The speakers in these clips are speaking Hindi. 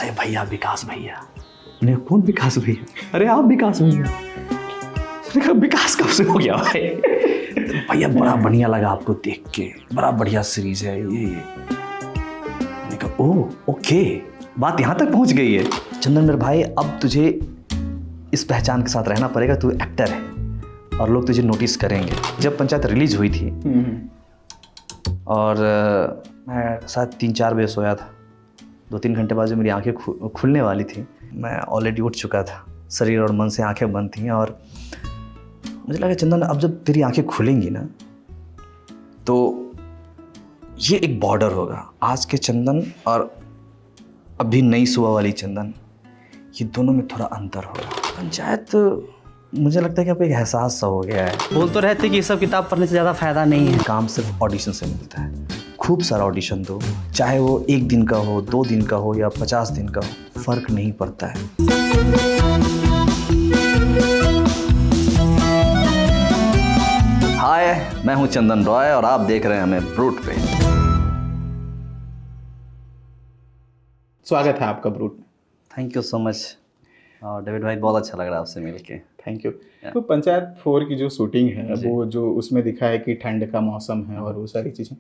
अरे भैया विकास भैया। मैंने कौन विकास भैया? अरे आप विकास भैया। मैंने कहा विकास कब से हो गया भाई? भैया बड़ा बढ़िया लगा आपको देख के, बड़ा बढ़िया सीरीज है ये। मैंने कहा ओह ओके, बात यहाँ तक पहुँच गई है। चंदन मेरे भाई, अब तुझे इस पहचान के साथ रहना पड़ेगा, तू एक्टर है और लोग तुझे नोटिस करेंगे। जब पंचायत रिलीज हुई थी और मैं शायद 3-4 बजे सोया था, 2-3 घंटे बाद जब मेरी आंखें खुलने वाली थी, मैं ऑलरेडी उठ चुका था। शरीर और मन से आंखें बंद थी और मुझे लगा चंदन अब जब तेरी आंखें खुलेंगी ना तो ये एक बॉर्डर होगा। आज के चंदन और अभी नई सुबह वाली चंदन, ये दोनों में थोड़ा अंतर होगा। पंचायत मुझे लगता है कि अब एक एहसास सा हो गया है। बोल तो रहते कि ये सब किताब पढ़ने से ज़्यादा फ़ायदा नहीं है। काम सिर्फ ऑडिशन से मिलता है। खूब सारा ऑडिशन दो, चाहे वो 1 दिन का हो, 2 दिन का हो या 50 दिन का हो, फर्क नहीं पड़ता है। हाय, मैं हूं चंदन रॉय और आप देख रहे हैं हमें ब्रूट पे। स्वागत है आपका ब्रूट में। Thank you so much David भाई, बहुत अच्छा लग रहा है आपसे मिलके। Thank you. तो पंचायत 4 की जो शूटिंग है वो जो उसमें दिखा है कि ठंड का मौसम है और वो सारी चीज़ें,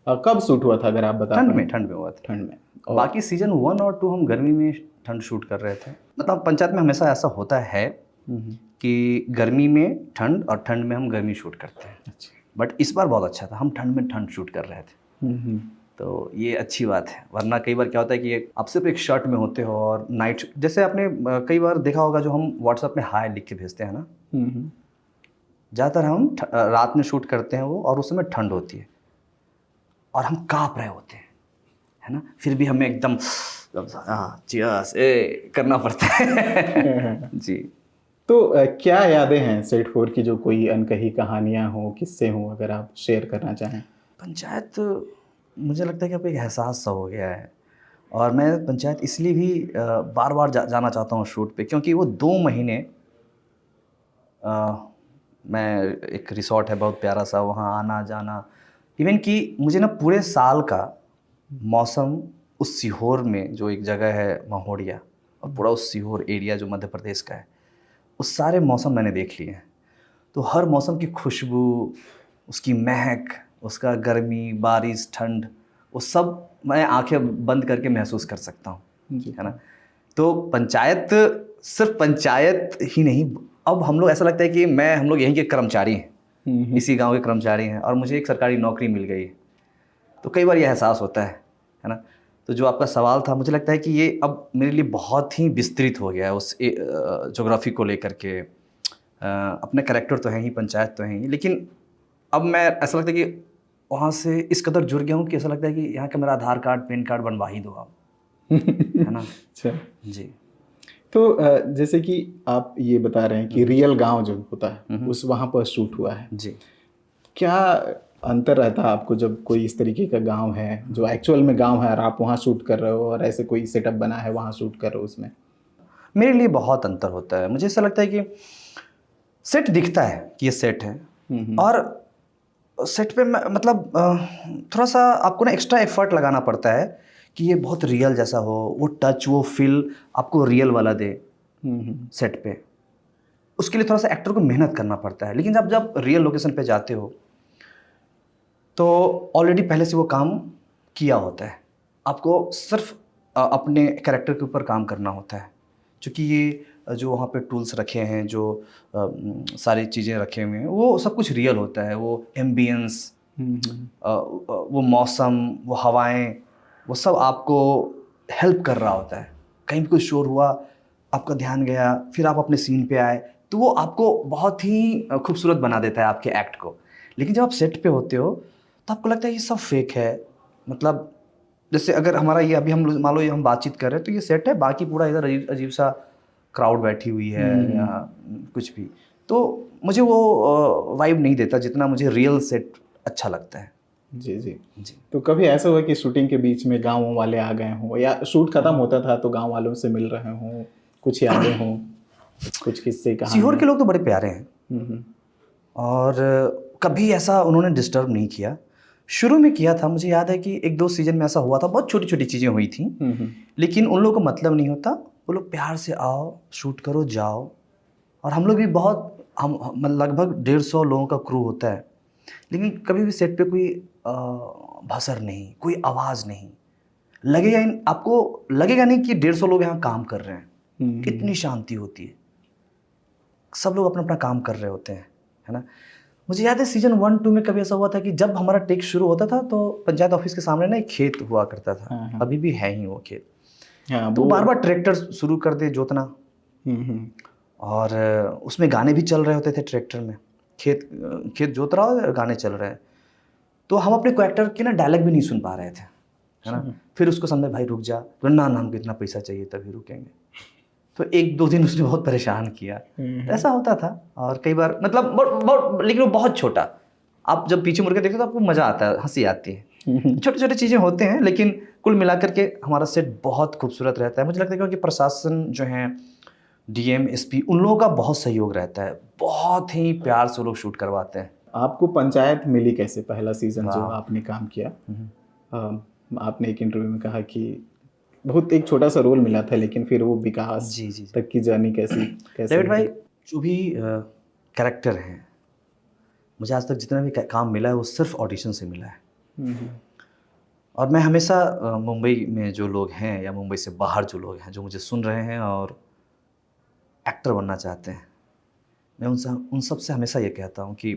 कब शूट हुआ था अगर आप बता? ठंड में हुआ था। ठंड में। और बाकी सीजन 1 और 2 हम गर्मी में ठंड शूट कर रहे थे। मतलब पंचायत में हमेशा ऐसा होता है कि गर्मी में ठंड और ठंड में हम गर्मी शूट करते हैं। अच्छा। बट इस बार बहुत अच्छा था, हम ठंड में ठंड शूट कर रहे थे। तो ये अच्छी बात है, वरना कई बार क्या होता है कि आप सिर्फ एक शर्ट में होते हो और नाइट, जैसे आपने कई बार देखा होगा जो हम व्हाट्सएप में हाय लिख के भेजते हैं ना, ज़्यादातर हम रात में शूट करते हैं वो, और उस समय ठंड होती है और हम काँप रहे होते हैं, है ना, फिर भी हमें एकदम चियर्स करना पड़ता है। जी। तो क्या यादें हैं सेट 4 की, जो कोई अनकही कहानियाँ हो, किस्से हो, अगर आप शेयर करना चाहें? पंचायत मुझे लगता है कि अब एक एहसास सा हो गया है और मैं पंचायत इसलिए भी बार बार जाना चाहता हूँ शूट पे, क्योंकि वो 2 महीने मैं, एक रिसोर्ट है बहुत प्यारा सा, वहाँ आना जाना, इवन कि मुझे ना पूरे साल का मौसम उस सीहोर में जो एक जगह है महोड़िया, और पूरा उस सीहोर एरिया जो मध्य प्रदेश का है, उस सारे मौसम मैंने देख लिए हैं। तो हर मौसम की खुशबू, उसकी महक, उसका गर्मी, बारिश, ठंड, वो सब मैं आंखें बंद करके महसूस कर सकता हूँ, है ना। तो पंचायत सिर्फ पंचायत ही नहीं, अब हम लोग ऐसा लगता है कि हम लोग यहीं के कर्मचारी हैं, इसी गांव के कर्मचारी हैं और मुझे एक सरकारी नौकरी मिल गई है। तो कई बार ये एहसास होता है ना। तो जो आपका सवाल था, मुझे लगता है कि ये अब मेरे लिए बहुत ही विस्तृत हो गया है उस ज्योग्राफी को लेकर के। अपने कैरेक्टर तो हैं ही, पंचायत तो हैं ही, लेकिन अब मैं, ऐसा लगता है कि वहाँ से इस कदर जुड़ गया हूँ कि ऐसा लगता है कि यहाँ का मेरा आधार कार्ड, पैन कार्ड बनवा ही दो आप, है ना। अच्छा जी। तो जैसे कि आप ये बता रहे हैं कि रियल गांव जो होता है उस वहाँ पर शूट हुआ है जी। क्या अंतर रहता है आपको जब कोई इस तरीके का गांव है जो एक्चुअल में गांव है और आप वहाँ शूट कर रहे हो, और ऐसे कोई सेटअप बना है वहाँ शूट कर रहे हो? उसमें मेरे लिए बहुत अंतर होता है। मुझे ऐसा लगता है कि सेट दिखता है कि ये सेट है, और सेट पे मतलब थोड़ा सा आपको ना एक्स्ट्रा एफर्ट लगाना पड़ता है कि ये बहुत रियल जैसा हो, वो टच, वो फील आपको रियल वाला दे सेट पे। उसके लिए थोड़ा सा एक्टर को मेहनत करना पड़ता है। लेकिन जब रियल लोकेशन पे जाते हो तो ऑलरेडी पहले से वो काम किया होता है, आपको सिर्फ अपने कैरेक्टर के ऊपर काम करना होता है। क्योंकि ये जो वहाँ पे टूल्स रखे हैं, जो सारी चीज़ें रखे हुए हैं, वो सब कुछ रियल होता है। वो एम्बियंस, वो मौसम, वो हवाएं, वो सब आपको हेल्प कर रहा होता है। कहीं भी कोई शोर हुआ, आपका ध्यान गया, फिर आप अपने सीन पे आए, तो वो आपको बहुत ही खूबसूरत बना देता है आपके एक्ट को। लेकिन जब आप सेट पे होते हो तो आपको लगता है ये सब फेक है। मतलब जैसे अगर हमारा ये अभी हम मान लो ये हम बातचीत कर रहे हैं तो ये सेट है, बाकी पूरा इधर अजीब अजीब सा क्राउड बैठी हुई है या कुछ भी, तो मुझे वो वाइब नहीं देता जितना मुझे रियल सेट अच्छा लगता है। जी जी जी। तो कभी ऐसा हुआ कि शूटिंग के बीच में गाँव वाले आ गए हों, या शूट खत्म होता था तो गाँव वालों से मिल रहे हों, कुछ यादें हों, कुछ किस्से कहानी? सीहोर के लोग तो बड़े प्यारे हैं और कभी ऐसा उन्होंने डिस्टर्ब नहीं किया। शुरू में किया था, मुझे याद है कि 1-2 सीज़न में ऐसा हुआ था, बहुत छोटी-छोटी चीज़ें हुई थी, लेकिन उन लोगों को मतलब नहीं होता, वो लोग प्यार से आओ, शूट करो, जाओ। और हम लोग भी बहुत हम लगभग 150 लोगों का क्रू होता है, लेकिन कभी भी सेट पे कोई भसर नहीं, कोई आवाज़ नहीं। लगेगा आपको लगेगा नहीं कि 150 लोग यहाँ काम कर रहे हैं। कितनी शांति होती है, सब लोग अपना-अपना काम कर रहे होते हैं, है ना? मुझे याद है सीज़न 1-2 में कभी ऐसा हुआ था कि जब हमारा टेक शुरू होता था तो पंचायत ऑफिस के सामने ना एक खेत हुआ करता था। हाँ, हाँ। अभी भी है ही वो खेत। हाँ, तो वो बार-बार ट्रैक्टर शुरू कर दे जोतना, और उसमें गाने भी चल रहे होते थे ट्रैक्टर में। खेत जोत रहा है और गाने चल रहे हैं। तो हम अपने कैरेक्टर के ना डायलॉग भी नहीं सुन पा रहे थे, है ना? फिर उसको समझे भाई रुक जा, ना हमको इतना पैसा चाहिए तभी रुकेंगे। तो 1-2 दिन उसने बहुत परेशान किया। तो ऐसा होता था, और कई बार मतलब बहुत लेकिन वो बहुत छोटा। आप जब पीछे मुड़ के देखते हो तो आपको मज़ा आता है, हँसी आती है। छोटे-छोटे चीज़ें होते हैं, लेकिन कुल मिलाकर के हमारा सेट बहुत खूबसूरत रहता है। मुझे लगता है क्योंकि प्रशासन जो है, डीएम, एसपी, उन लोगों का बहुत सहयोग रहता है। बहुत ही प्यार से वो लोग शूट करवाते हैं। आपको पंचायत मिली कैसे, पहला सीज़न जो वाह! आपने काम किया? आपने एक इंटरव्यू में कहा कि बहुत एक छोटा-सा रोल मिला था, लेकिन फिर वो विकास जी, जी, जी। तक की जर्नी कैसे डेविड भाई, रही? जो भी कैरेक्टर हैं, मुझे आज तक जितना भी काम मिला है वो सिर्फ ऑडिशन से मिला है। और मैं हमेशा मुंबई में जो लोग हैं या मुंबई से बाहर जो लोग हैं जो मुझे सुन रहे हैं और एक्टर बनना चाहते हैं, मैं उन सब से हमेशा ये कहता हूँ कि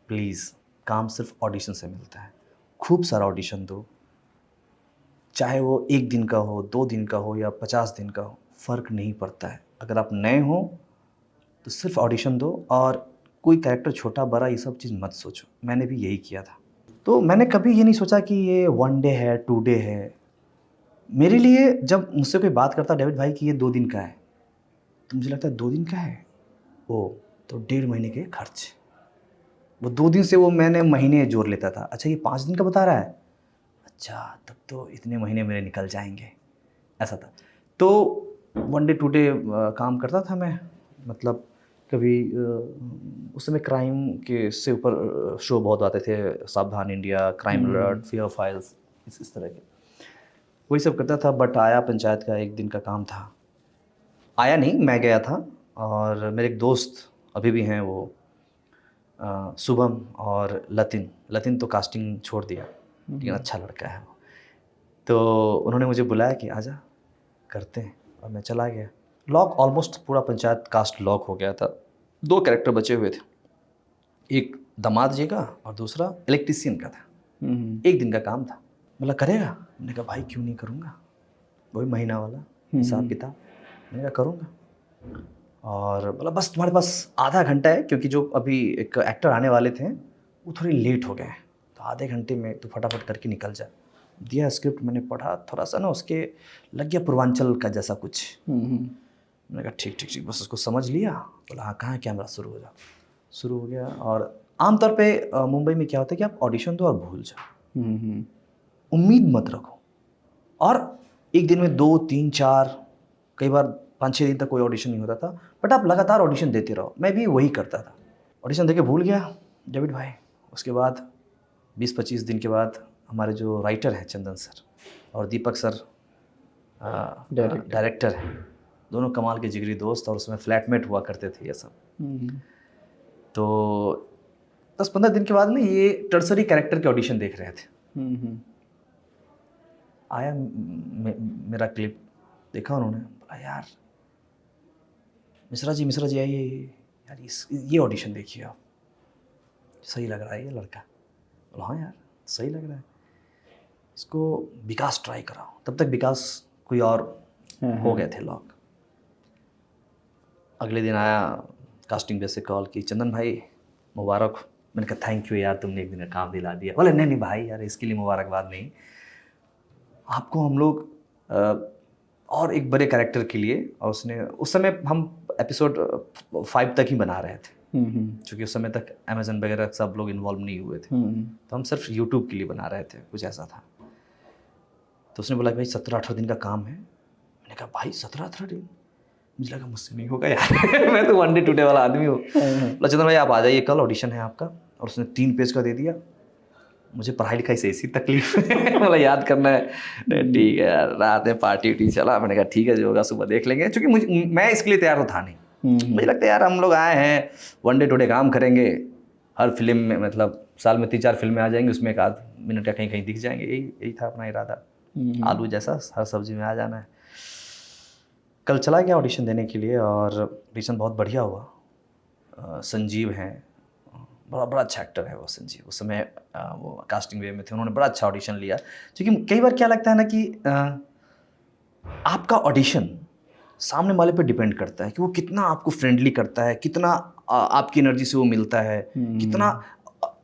प्लीज़, काम सिर्फ ऑडिशन से मिलता है। खूब सारा ऑडिशन दो, चाहे वो 1 दिन का हो, 2 दिन का हो या 50 दिन का हो, फ़र्क नहीं पड़ता है। अगर आप नए हो तो सिर्फ ऑडिशन दो, और कोई कैरेक्टर छोटा बड़ा ये सब चीज़ मत सोचो। मैंने भी यही किया था। तो मैंने कभी ये नहीं सोचा कि ये 1 डे है, 2 डे है। मेरे लिए जब मुझसे कोई बात करता डेविड भाई कि ये 2 दिन का है, तो मुझे लगता है 2 दिन का है? ओह! तो 1.5 महीने के खर्च। वो 2 दिन से वो मैंने महीने जोड़ लेता था। अच्छा ये 5 दिन का बता रहा है? अच्छा, तब तो इतने महीने मेरे निकल जाएँगे, ऐसा था। तो 1 डे 2 डे काम करता था मैं। मतलब कभी उस समय क्राइम के से ऊपर शो बहुत आते थे, सावधान India, crime alert, fear files, इस तरह के। वही सब करता था, बट आया पंचायत का 1 दिन का काम था। आया नहीं, मैं गया था, और मेरे एक दोस्त अभी भी हैं, वो शुभम और लतिन तो कास्टिंग छोड़ दिया, लेकिन अच्छा लड़का है वो। तो उन्होंने मुझे बुलाया कि आजा करते हैं, और मैं चला गया। लॉक ऑलमोस्ट पूरा पंचायत कास्ट लॉक हो गया था। 2 कैरेक्टर बचे हुए थे, एक दामाद जी का और दूसरा इलेक्ट्रीशियन का था। 1 दिन का काम था। बोला करेगा? मैंने कहा भाई क्यों नहीं करूँगा, वही महीना वाला हिसाब किताब। मैंने कहा करूँगा। और बोला बस तुम्हारे पास आधा घंटा है, क्योंकि जो अभी एक एक्टर आने वाले थे वो थोड़ी लेट हो गए हैं, तो आधे घंटे में तो फटाफट करके निकल जा। दिया स्क्रिप्ट, मैंने पढ़ा, थोड़ा सा ना उसके लग गया पूर्वांचल का जैसा कुछ। मैंने कहा ठीक, बस उसको समझ लिया। बोला हाँ कहाँ है कैमरा, शुरू हो जाओ। शुरू हो गया। और आमतौर पे मुंबई में क्या होता है कि आप ऑडिशन दो और भूल जाओ, उम्मीद मत रखो। और एक दिन में 2, 3, 4, कई बार 5-6 दिन तक कोई ऑडिशन नहीं होता था, बट आप लगातार ऑडिशन देते रहो। मैं भी वही करता था, ऑडिशन देके भूल गया डेविड भाई। उसके बाद 20-25 दिन के बाद हमारे जो राइटर हैं चंदन सर और दीपक सर डायरेक्टर हैं, दोनों कमाल के जिगरी दोस्त, और उसमें फ्लैटमेट हुआ करते थे ये सब। तो 10-15 दिन के बाद में ये टर्सरी कैरेक्टर के ऑडिशन देख रहे थे। आया मेरा क्लिप देखा उन्होंने, बोला यार मिश्रा जी आइए यार, ये ऑडिशन देखिए आप, सही लग रहा है ये लड़का। बोला हाँ यार सही लग रहा है, इसको विकास ट्राई कराओ। तब तक विकास कोई और हो गए थे लॉक। अगले दिन आया कास्टिंग बेस से कॉल की, चंदन भाई मुबारक। मैंने कहा थैंक यू यार, तुमने 1 दिन का काम दिला दिया। बोले नहीं भाई यार, इसके लिए मुबारकबाद नहीं, आपको हम लोग और एक बड़े कैरेक्टर के लिए। और उसने उस समय हम एपिसोड 5 तक ही बना रहे थे, क्योंकि उस समय तक अमेजन वगैरह सब लोग इन्वॉल्व नहीं हुए थे, तो हम सिर्फ यूट्यूब के लिए बना रहे थे, कुछ ऐसा था। तो उसने बोला भाई 17-18 दिन का काम है। मैंने कहा भाई 17-18 दिन, मुझे लगा मुझसे नहीं होगा यार मैं तो 1 डे 2 डे वाला आदमी हूँ। बोला चंदन भाई आप आ जाइए, कल ऑडिशन है आपका। और उसने 3 पेज का दे दिया। मुझे पढ़ाई लिखाई से इसी तकलीफ है मतलब याद करना है। ठीक है यार, रात में पार्टी उटी चला, मैंने कहा ठीक है जो होगा सुबह देख लेंगे, क्योंकि मुझे मैं इसके लिए तैयार तो था नहीं। मुझे लगता है यार हम लोग आए हैं, वन डे टुडे काम करेंगे, हर फिल्म में मतलब साल में 3-4 फिल्में आ जाएंगी, उसमें एक आध मिनट या कहीं कहीं दिख जाएंगे, यही था अपना इरादा। आलू जैसा हर सब्जी में आ जाना है। कल चला गया ऑडिशन देने के लिए और ऑडिशन बहुत बढ़िया हुआ। संजीव हैं, बड़ा बड़ा अच्छा एक्टर है वो संजीव, उस समय वो कास्टिंग वे में थे, उन्होंने बड़ा अच्छा ऑडिशन लिया। क्योंकि कई बार क्या लगता है ना कि आपका ऑडिशन सामने वाले पे डिपेंड करता है कि वो कितना आपको फ्रेंडली करता है, कितना आपकी एनर्जी से वो मिलता है, कितना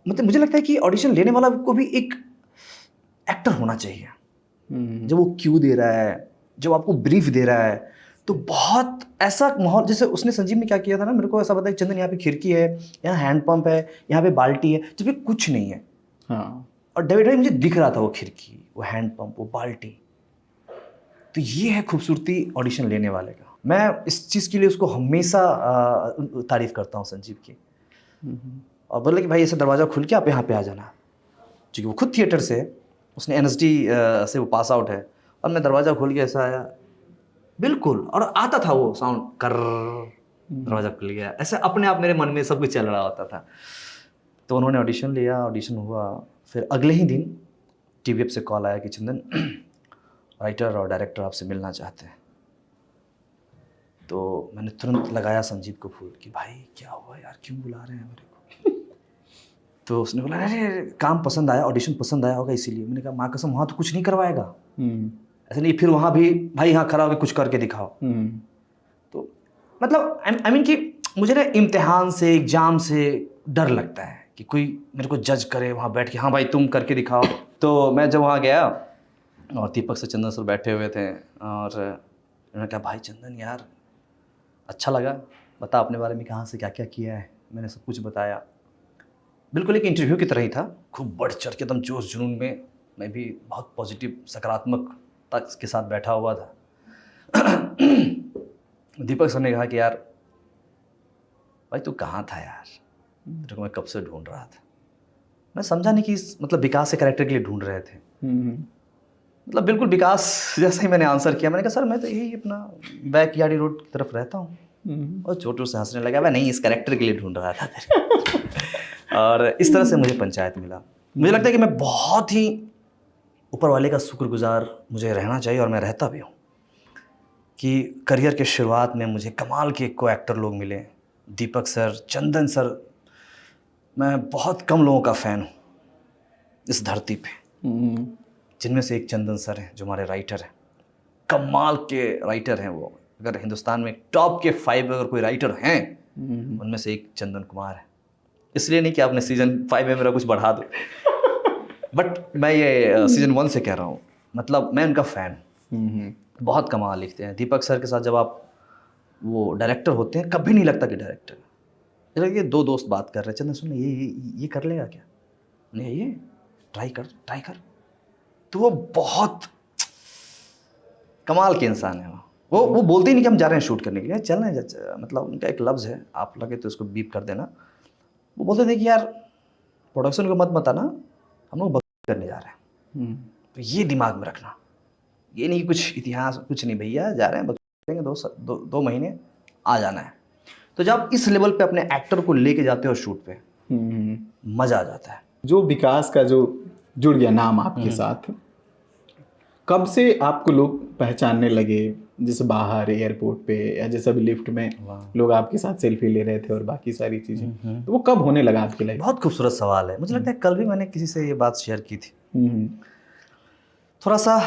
मतलब मुझे लगता है कि ऑडिशन लेने वाला को भी एक एक्टर होना चाहिए। जब वो क्यू दे रहा है, जब आपको ब्रीफ दे रहा है, तो बहुत ऐसा माहौल, जैसे उसने संजीव में क्या किया था ना, मेरे को ऐसा पता है चंदन यहाँ पे खिड़की है, यहाँ हैंड पंप है, यहाँ पे बाल्टी है, जब ये कुछ नहीं है। हाँ। और डेविड भाई मुझे दिख रहा था वो खिड़की, वो हैंड पंप, वो बाल्टी। तो ये है खूबसूरती ऑडिशन लेने वाले का। मैं इस चीज़ के लिए उसको हमेशा तारीफ करता हूँ संजीव की। और बोले कि भाई ऐसा दरवाज़ा खुल के आप यहाँ पे आ जाना, क्योंकि वो खुद थिएटर से है, उसने NSD से वो पास आउट है। और मैं दरवाज़ा खोल के ऐसा आया, बिल्कुल, और आता था वो साउंड कर, दरवाज़ा खुल गया, ऐसे अपने आप मेरे मन में सब कुछ चल रहा होता था। तो उन्होंने ऑडिशन लिया, ऑडिशन हुआ, फिर अगले ही दिन TVF से कॉल आया कि चंदन राइटर और डायरेक्टर आपसे मिलना चाहते हैं। तो मैंने तुरंत लगाया संजीव को फोन कि भाई क्या हुआ यार, क्यों बुला रहे हैं मेरे को? तो उसने बोला अरे काम पसंद आया, ऑडिशन पसंद आया होगा इसीलिए। मैंने कहा माँ कसम वहाँ तो कुछ नहीं करवाएगा, ऐसा नहीं, फिर वहाँ भी भाई यहाँ खड़ा होकर कुछ करके दिखाओ। तो मतलब आई मीन कि मुझे ना इम्तिहान से, एग्जाम से डर लगता है कि कोई मेरे को जज करे वहाँ बैठ के, हाँ भाई तुम करके दिखाओ। तो मैं जब वहाँ गया और दीपक से चंदन सर बैठे हुए थे, और उन्होंने कहा भाई चंदन यार अच्छा लगा, बता अपने बारे में, कहाँ से क्या क्या किया है। मैंने सब कुछ बताया, बिल्कुल एक इंटरव्यू की तरह ही था, खूब बढ़ चढ़ के एकदम जोश जुनून में। मैं भी बहुत पॉजिटिव सकारात्मकता के साथ बैठा हुआ था। दीपक सर ने कहा कि यार भाई तू कहाँ था यार, तेरे को मैं कब से ढूंढ रहा था। मैं समझा नहीं कि मतलब विकास के कैरेक्टर के लिए ढूंढ रहे थे। मतलब बिल्कुल विकास जैसा ही मैंने आंसर किया। मैंने कहा सर मैं तो यही अपना बैक यार्डी रोड की तरफ रहता हूँ। और चोटू से हंसने लगा, मैं नहीं इस कैरेक्टर के लिए ढूंढ रहा था तेरे। और इस तरह से मुझे पंचायत मिला। मुझे लगता है कि मैं बहुत ही ऊपर वाले का शुक्रगुजार मुझे रहना चाहिए, और मैं रहता भी हूँ कि करियर के शुरुआत में मुझे कमाल के को एक्टर लोग मिले, दीपक सर, चंदन सर। मैं बहुत कम लोगों का फ़ैन हूँ इस धरती पे, जिनमें से एक चंदन सर हैं जो हमारे राइटर हैं, कमाल के राइटर हैं वो। अगर हिंदुस्तान में टॉप के 5 अगर कोई राइटर हैं, उनमें से एक चंदन कुमार है। इसलिए नहीं कि आपने सीजन 5 में मेरा कुछ बढ़ा दो, बट मैं ये सीजन 1 से कह रहा हूँ, मतलब मैं उनका फ़ैन हूँ। बहुत कमाल लिखते हैं। दीपक सर के साथ जब आप वो डायरेक्टर होते हैं, कभी नहीं लगता कि डायरेक्टर है। जैसे ये 2 दोस्त बात कर रहे हैं, चंदन सुन ये कर लेगा क्या, नहीं ये ट्राई कर। तो वो बहुत कमाल के इंसान है। वो बोलते ही नहीं कि हम जा रहे हैं शूट करने के लिए, चल रहे हैं, मतलब उनका एक लफ्ज़ है, आप लगे तो उसको बीप कर देना। वो बोलते थे कि यार प्रोडक्शन को मत आना, हम लोग करने जा रहे हैं। तो ये दिमाग में रखना, ये नहीं कुछ इतिहास कुछ नहीं, भैया जा रहे हैं करेंगे, 2 महीने आ जाना है। तो जब आप इस लेवल पे अपने एक्टर को लेके जाते हो शूट पे, मज़ा आ जाता है। जो विकास का जो जुड़ गया नाम आपके साथ, कब से आपको लोग पहचानने लगे? जैसे बाहर एयरपोर्ट पे या जैसे अभी लिफ्ट में लोग आपके साथ सेल्फी ले रहे थे और बाकी सारी चीज़ें, तो वो कब होने लगा आपके लाइफ? बहुत खूबसूरत सवाल है। मुझे लगता है कल भी मैंने किसी से ये बात शेयर की थी। थोड़ा सा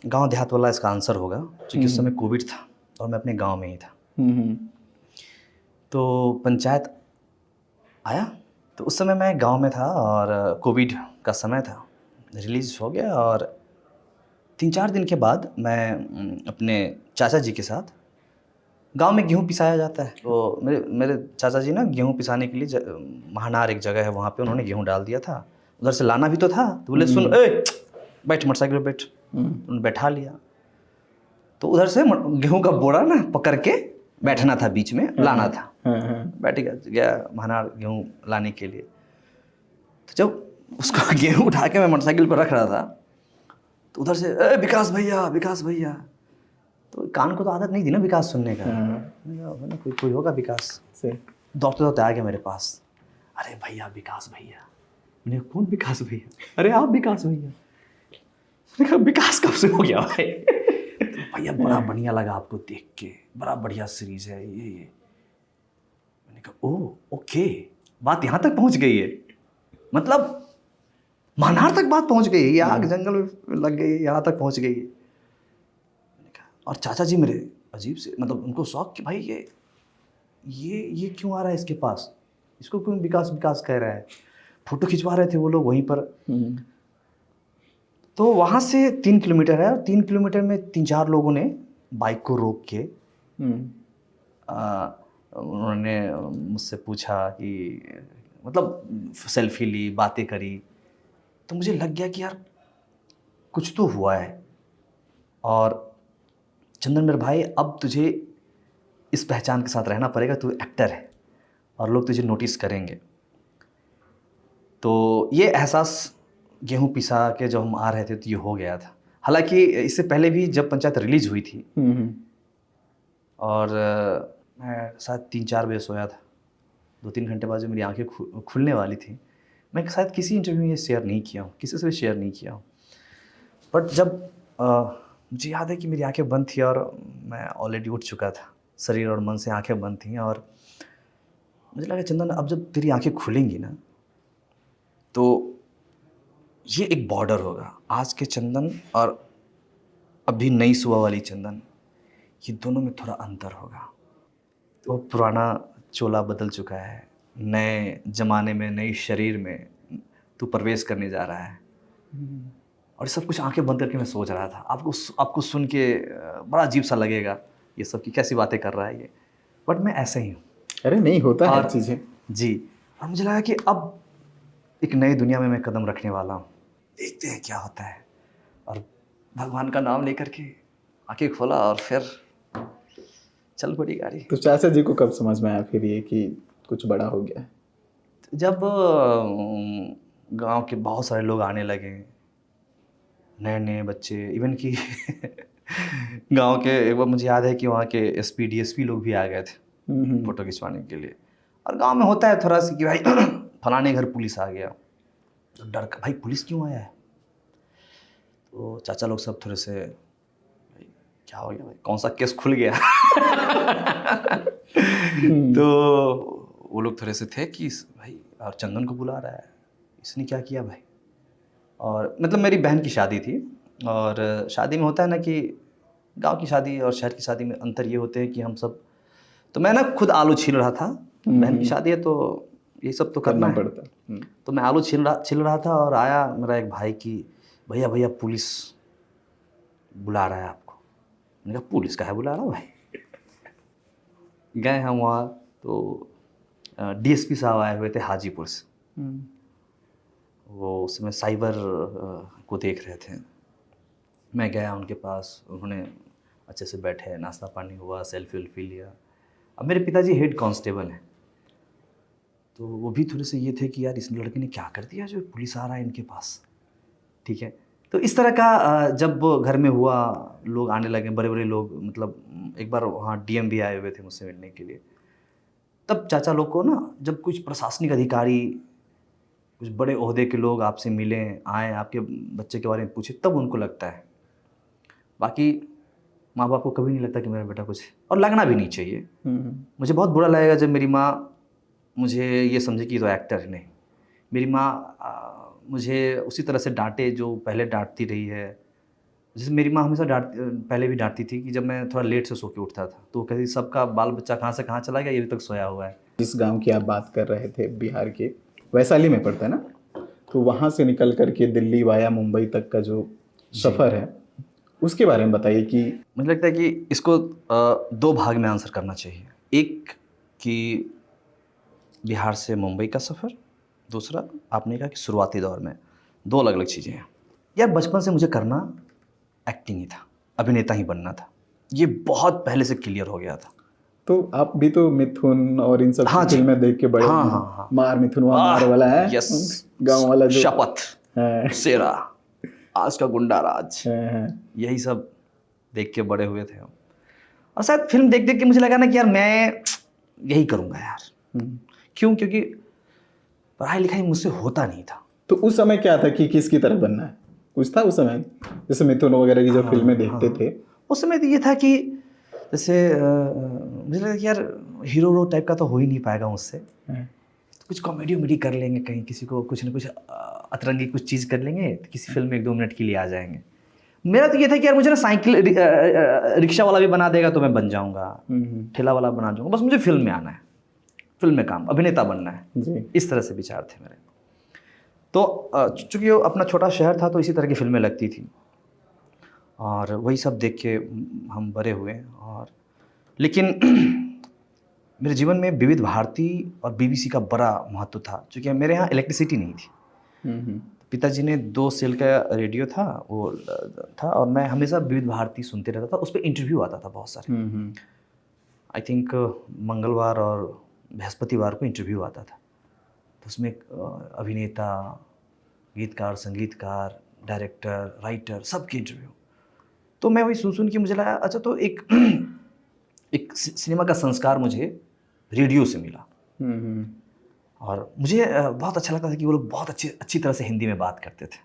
गांव देहात वाला इसका आंसर होगा, क्योंकि उस समय कोविड था और मैं अपने गांव में ही था। तो पंचायत आया, तो उस समय मैं गांव में था और कोविड का समय था, रिलीज़ हो गया। और 3-4 दिन के बाद मैं अपने चाचा जी के साथ, गांव में गेहूं पिसाया जाता है, तो मेरे चाचा जी ना गेहूं पिसाने के लिए महानार एक जगह है, वहाँ पे उन्होंने गेहूं डाल दिया था। उधर से लाना भी तो था, तो बोले सुन ए बैठ मोटरसाइकिल पर बैठ। उन्होंने बैठा लिया, तो उधर से गेहूं का बोरा ना पकड़ के बैठना था, बीच में लाना था। बैठ गया महानार गेहूं लाने के लिए। तो जब उसका गेहूँ उठा के मैं मोटरसाइकिल पर रख रहा था, तो उधर से ए विकास भैया, विकास भैया। तो कान को तो आदत नहीं थी ना विकास सुनने का। मैंने कहा, ना कोई कोई होगा विकास। से दौड़ते दौड़ते आ गया मेरे पास, अरे भैया विकास भैया। मैंने कहा, कौन विकास भैया? अरे आप विकास भैया। मैंने कहा विकास कब से हो गया भाई? तो भैया बड़ा बढ़िया लगा आपको देख के, बड़ा बढ़िया सीरीज है ये। मैंने कहा ओह ओके, बात यहाँ तक पहुँच गई है, मतलब मानार तक बात पहुँच गई है, ये आग जंगल में लग गई है, यहाँ तक पहुँच गई है। मैंने कहा, और चाचा जी मेरे अजीब से, मतलब उनको शौक कि भाई ये क्यों आ रहा है इसके पास, इसको क्यों विकास विकास कह रहा है। फोटो खिंचवा रहे थे वो लोग वहीं पर। तो वहाँ से 3 किलोमीटर है, और 3 किलोमीटर में 3-4 लोगों ने बाइक को रोक के उन्होंने मुझसे पूछा कि मतलब सेल्फी ली, बातें करी। तो मुझे लग गया कि यार कुछ तो हुआ है। और चंदन मेरे भाई, अब तुझे इस पहचान के साथ रहना पड़ेगा, तू एक्टर है और लोग तुझे नोटिस करेंगे। तो ये एहसास गेहूं पिसा के जब हम आ रहे थे तो ये हो गया था। हालांकि इससे पहले भी जब पंचायत रिलीज हुई थी, और मैं शायद 3-4 बजे सोया था, 2-3 घंटे बाद जो मेरी आंखें खुलने वाली थी, मैं शायद किसी इंटरव्यू में ये शेयर नहीं किया हूँ, किसी से भी शेयर नहीं किया हूँ। बट जब मुझे याद है कि मेरी आंखें बंद थी और मैं ऑलरेडी उठ चुका था, शरीर और मन से आंखें बंद थी, और मुझे लगा चंदन अब जब तेरी आंखें खुलेंगी ना, तो ये एक बॉर्डर होगा, आज के चंदन और अभी नई सुबह वाली चंदन, ये दोनों में थोड़ा अंतर होगा। तो पुराना चोला बदल चुका है, नए ज़माने में नई शरीर में तू प्रवेश करने जा रहा है। और सब कुछ आंखें बंद करके मैं सोच रहा था। आपको सुन के बड़ा अजीब सा लगेगा, ये सब की कैसी बातें कर रहा है ये, बट मैं ऐसे ही हूँ। अरे नहीं, होता है और चीज़ें जी, और मुझे लगा कि अब एक नई दुनिया में मैं कदम रखने वाला हूँ, देखते हैं क्या होता है। और भगवान का नाम लेकर के आंखें खोला और फिर चल पड़ी गाड़ी। तो चाचा जी को कब समझ में आया फिर ये कि कुछ बड़ा हो गया है? जब गांव के बहुत सारे लोग आने लगे, नए नए बच्चे, इवन कि गांव के, एक बार मुझे याद है कि वहाँ के एसपी डीएसपी लोग भी आ गए थे फोटो खिंचवाने के लिए। और गांव में होता है थोड़ा सा कि भाई फलाने घर पुलिस आ गया, तो डर का भाई पुलिस क्यों आया है। तो चाचा लोग सब थोड़े से भाई क्या हो गया भाई, कौन सा केस खुल गया। तो वो लोग थोड़े से थे कि भाई और चंदन को बुला रहा है, इसने क्या किया भाई। और मतलब मेरी बहन की शादी थी, और शादी में होता है ना कि गांव की शादी और शहर की शादी में अंतर ये होते हैं कि हम सब, तो मैं ना खुद आलू छील रहा था, बहन की शादी है तो ये सब तो करना पड़ता है। तो मैं आलू छील रहा था, और आया मेरा एक भाई कि भैया भैया पुलिस बुला रहा है आपको। मैंने कहा पुलिस का है बुला रहा भाई। गए हम वहाँ, तो डीएसपी साहब आए हुए थे हाजीपुर से, वो उसमें साइबर को देख रहे थे। मैं गया उनके पास, उन्होंने अच्छे से बैठे, नाश्ता पानी हुआ, सेल्फी वेल्फी लिया। अब मेरे पिताजी हेड कांस्टेबल हैं, तो वो भी थोड़े से ये थे कि यार इस लड़के ने क्या कर दिया जो पुलिस आ रहा है इनके पास, ठीक है। तो इस तरह का जब घर में हुआ, लोग आने लगे, बड़े बड़े लोग, मतलब एक बार वहाँ डीएम भी आए हुए थे मुझसे मिलने के लिए। तब चाचा लोग को ना, जब कुछ प्रशासनिक अधिकारी, कुछ बड़े ओहदे के लोग आपसे मिलें, आए, आपके बच्चे के बारे में पूछे, तब उनको लगता है। बाकी माँ बाप को कभी नहीं लगता कि मेरा बेटा कुछ, और लगना भी नहीं चाहिए। मुझे बहुत बुरा लगेगा जब मेरी माँ मुझे ये समझे कि तो एक्टर है। नहीं, मेरी माँ मुझे उसी तरह से डांटे जो पहले डांटती रही है। जैसे मेरी माँ हमेशा पहले भी डांटती थी कि जब मैं थोड़ा लेट से सो के उठता था, तो वो कहती सबका बाल बच्चा कहाँ से कहाँ चला गया, ये अभी तक सोया हुआ है। जिस गांव की आप बात कर रहे थे, बिहार के वैशाली में पड़ता है ना, तो वहाँ से निकल करके दिल्ली वाया मुंबई तक का जो सफ़र है, उसके बारे में बताइए। कि मुझे लगता है कि इसको 2 भाग में आंसर करना चाहिए। एक कि बिहार से मुंबई का सफ़र, दूसरा आपने कहा कि शुरुआती दौर में। 2 अलग अलग चीज़ें हैं यार। बचपन से मुझे करना एक्टिंग ही था, अभिनेता ही बनना था, ये बहुत पहले से क्लियर हो गया था। तो आप भी तो मिथुन और इन सब हाँ जी। फिल्में देख के बड़े हाँ, हैं। हाँ, हाँ। मार मिथुन वहाँ मार वाला है, यस, गांव वाला जो शपथ, है। शेरा, आज का गुंडा राज, है। यही सब देख के बड़े हुए थे हम। और शायद फिल्म देख देख के मुझे लगा ना कि यार मैं यही करूँगा यार। क्यों? क्योंकि पढ़ाई लिखाई मुझसे होता नहीं था। तो उस समय क्या था कि किसकी तरह बनना है, कुछ था उस समय, जैसे मिथुन वगैरह की जो फिल्में देखते थे? उस समय तो ये था कि जैसे मुझे लगा कि यार हीरो टाइप का तो हो ही नहीं पाएगा मुझसे, हाँ। तो कुछ कॉमेडी वमेडी कर लेंगे, कहीं किसी को कुछ ना कुछ अतरंगी कुछ चीज़ कर लेंगे, तो किसी फिल्म में 1-2 मिनट के लिए आ जाएंगे। मेरा तो ये था कि यार मुझे ना साइकिल रिक्शा वाला भी बना देगा तो मैं बन जाऊंगा, ठेला वाला बना जाऊंगा, बस मुझे फिल्म में आना है, फिल्म में काम, अभिनेता बनना है। जी। इस तरह से विचार थे मेरे। तो चूंकि वो अपना छोटा शहर था तो इसी तरह की फिल्में लगती थी और वही सब देख के हम बड़े हुए। और लेकिन मेरे जीवन में विविध भारती और बीबीसी का बड़ा महत्व था, क्योंकि मेरे यहाँ इलेक्ट्रिसिटी नहीं थी। पिताजी ने 2 सेल का रेडियो था, वो था, और मैं हमेशा विविध भारती सुनते रहता था। उस पर इंटरव्यू आता था बहुत सारे, आई थिंक मंगलवार और बृहस्पतिवार को इंटरव्यू आता था। तो उसमें अभिनेता, गीतकार, संगीतकार, डायरेक्टर, राइटर, सबके इंटरव्यू। तो मैं वही सुन के मुझे लगा अच्छा, तो एक एक सिनेमा का संस्कार मुझे रेडियो से मिला। और मुझे बहुत अच्छा लगता था कि वो लोग बहुत अच्छी तरह से हिंदी में बात करते थे।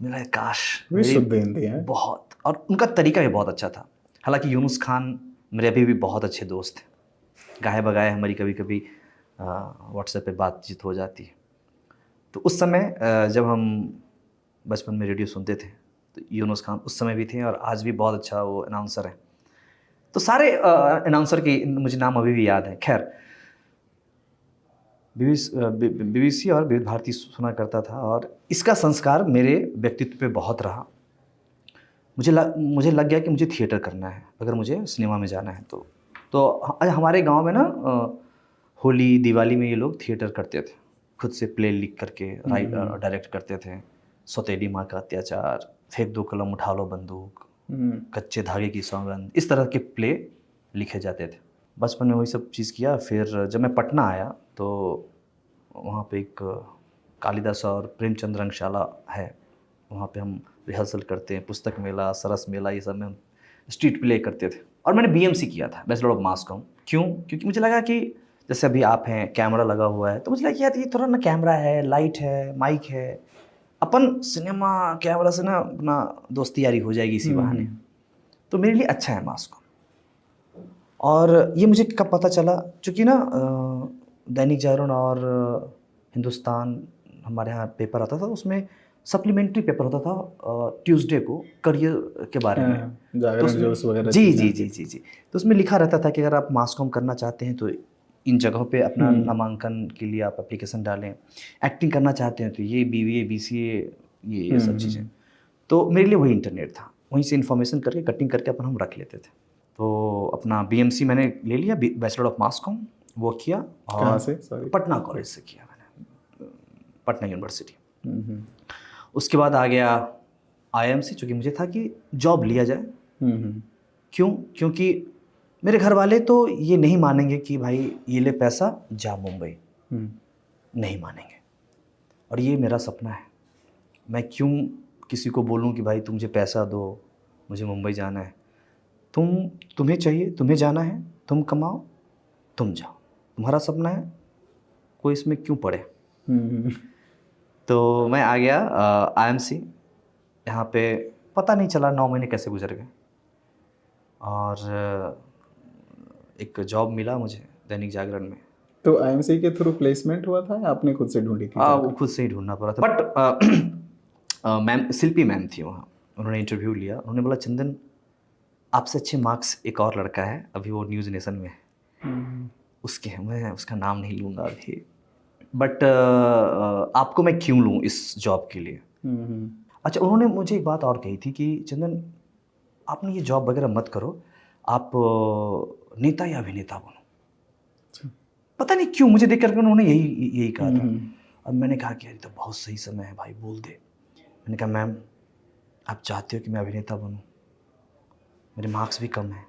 मेरा काश वे शुद्ध हिंदी है बहुत, और उनका तरीका भी बहुत अच्छा था। हालांकि यूनुस खान मेरे अभी भी बहुत अच्छे दोस्त हैं, गाहे बगाए हमारी कभी कभी व्हाट्सएप पे बातचीत हो जाती है। तो उस समय जब हम बचपन में रेडियो सुनते थे तो यूनुस खान उस समय भी थे और आज भी बहुत अच्छा वो अनाउंसर है। तो सारे अनाउंसर के मुझे नाम अभी भी याद है। खैर, बीबीसी और विविध भारती सुना करता था और इसका संस्कार मेरे व्यक्तित्व पे बहुत रहा। मुझे लग गया कि मुझे थिएटर करना है अगर मुझे सिनेमा में जाना है तो हमारे गांव में ना होली दिवाली में ये लोग थिएटर करते थे, खुद से प्ले लिख करके डायरेक्ट करते थे। सौतेली माँ का अत्याचार, फेंक दो कलम उठा लो बंदूक, कच्चे धागे की सौगंध, इस तरह के प्ले लिखे जाते थे। बचपन में वही सब चीज़ किया। फिर जब मैं पटना आया तो वहाँ पे एक कालिदास और प्रेमचंद रंगशाला है, वहाँ पे हम रिहर्सल करते हैं, पुस्तक मेला, सरस मेला, ये सब में हम स्ट्रीट प्ले करते थे। और मैंने बीएमसी किया था, बैचलर ऑफ मास कॉम। क्यों? क्योंकि मुझे लगा कि जैसे अभी आप हैं, कैमरा लगा हुआ है, तो मुझे लगा कि यार ये थोड़ा ना कैमरा है, लाइट है, माइक है, अपन सिनेमा कैमरा से ना अपना दोस्ती यारी हो जाएगी इसी बहाने। तो मेरे लिए अच्छा है मास कॉम। और ये मुझे कब पता चला, चूँकि ना दैनिक जागरण और हिंदुस्तान हमारे यहाँ पेपर आता था, उसमें सप्लीमेंट्री पेपर होता था ट्यूसडे को करियर के बारे में, जागरण जोश वगैरह। जी। तो उसमें लिखा रहता था कि अगर आप मास कॉम करना चाहते हैं तो इन जगहों पे अपना नामांकन के लिए आप एप्लीकेशन डालें, एक्टिंग करना चाहते हैं तो ये BBA BCA ये सब चीज़ें। तो मेरे लिए वही इंटरनेट था, वहीं से इन्फॉर्मेशन करके कटिंग करके अपन हम रख लेते थे। तो अपना BMC मैंने ले लिया, बैचलर ऑफ मास कॉम, वो किया। और कहाँ से? पटना कॉलेज से किया मैंने, पटना यूनिवर्सिटी। उसके बाद आ गया IMC, चूँकि मुझे था कि जॉब लिया जाए। क्यों? क्योंकि मेरे घर वाले तो ये नहीं मानेंगे कि भाई ये ले पैसा जा मुंबई, नहीं मानेंगे। और ये मेरा सपना है, मैं क्यों किसी को बोलूं कि भाई तुम मुझे पैसा दो, मुझे मुंबई जाना है। तुम्हें चाहिए, तुम्हें जाना है, तुम कमाओ, तुम जाओ, तुम्हारा सपना है, कोई इसमें क्यों पड़े। तो मैं आ गया IMC। यहाँ पे पता नहीं चला 9 महीने कैसे गुजर गए और एक जॉब मिला मुझे दैनिक जागरण में। तो IMC के थ्रू प्लेसमेंट हुआ था या आपने खुद से ढूंढी थी? वो खुद से ही ढूंढना पड़ा था। बट मैम, शिल्पी मैम थी वहाँ, उन्होंने इंटरव्यू लिया। उन्होंने बोला चंदन आपसे अच्छे मार्क्स एक और लड़का है, अभी वो न्यूज़ नेशन में है, उसके हैं, मैं उसका नाम नहीं लूँगा अभी। बट आपको मैं क्यों लूँ इस जॉब के लिए। अच्छा, उन्होंने मुझे एक बात और कही थी कि चंदन आपने ये जॉब वगैरह मत करो, आप नेता या अभिनेता बनो। पता नहीं क्यों मुझे देख करके उन्होंने यही कहा था। अब मैंने कहा कि यार तो बहुत सही समय है भाई, बोल दे। मैंने कहा मैम आप चाहते हो कि मैं अभिनेता बनूं, मेरे मार्क्स भी कम हैं,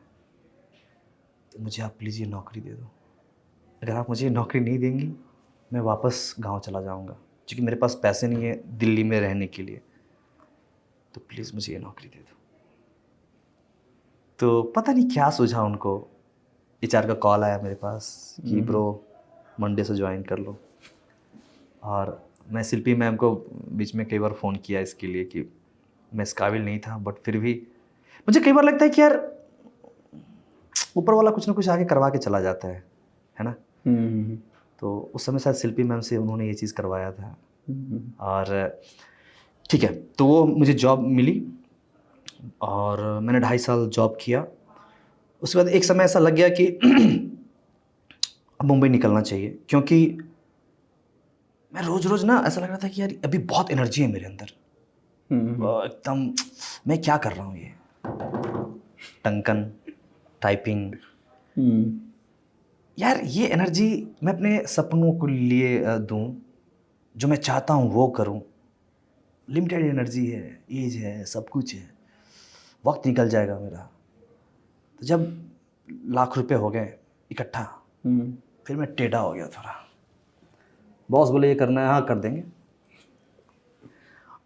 मुझे आप प्लीज़ ये नौकरी दे दो। अगर आप मुझे ये नौकरी नहीं देंगी, मैं वापस गाँव चला जाऊँगा, क्योंकि मेरे पास पैसे नहीं है दिल्ली में रहने के लिए। तो प्लीज़ मुझे ये नौकरी दे दो। तो पता नहीं क्या सूझा उनको, एचआर का कॉल आया मेरे पास कि ब्रो मंडे से ज्वाइन कर लो। और मैं शिल्पी मैम को बीच में कई बार फ़ोन किया इसके लिए कि मैं इस काबिल नहीं था, बट फिर भी मुझे कई बार लगता है कि यार ऊपर वाला कुछ ना कुछ आगे करवा के चला जाता है ना। तो उस समय शायद शिल्पी मैम से उन्होंने ये चीज़ करवाया था। और ठीक है, तो वो मुझे जॉब मिली और मैंने 2.5 साल जॉब किया। उसके बाद एक समय ऐसा लग गया कि अब मुंबई निकलना चाहिए, क्योंकि मैं रोज़ रोज़ ना ऐसा लग रहा था कि यार अभी बहुत एनर्जी है मेरे अंदर, एकदम मैं क्या कर रहा हूँ ये टंकन टाइपिंग। यार ये एनर्जी मैं अपने सपनों के लिए दूँ, जो मैं चाहता हूँ वो करूँ। लिमिटेड एनर्जी है, एज है, सब कुछ है, वक्त निकल जाएगा मेरा। तो जब लाख रुपए हो गए इकट्ठा, फिर मैं टेढ़ा हो गया थोड़ा। बॉस बोले ये करना है, हाँ कर देंगे।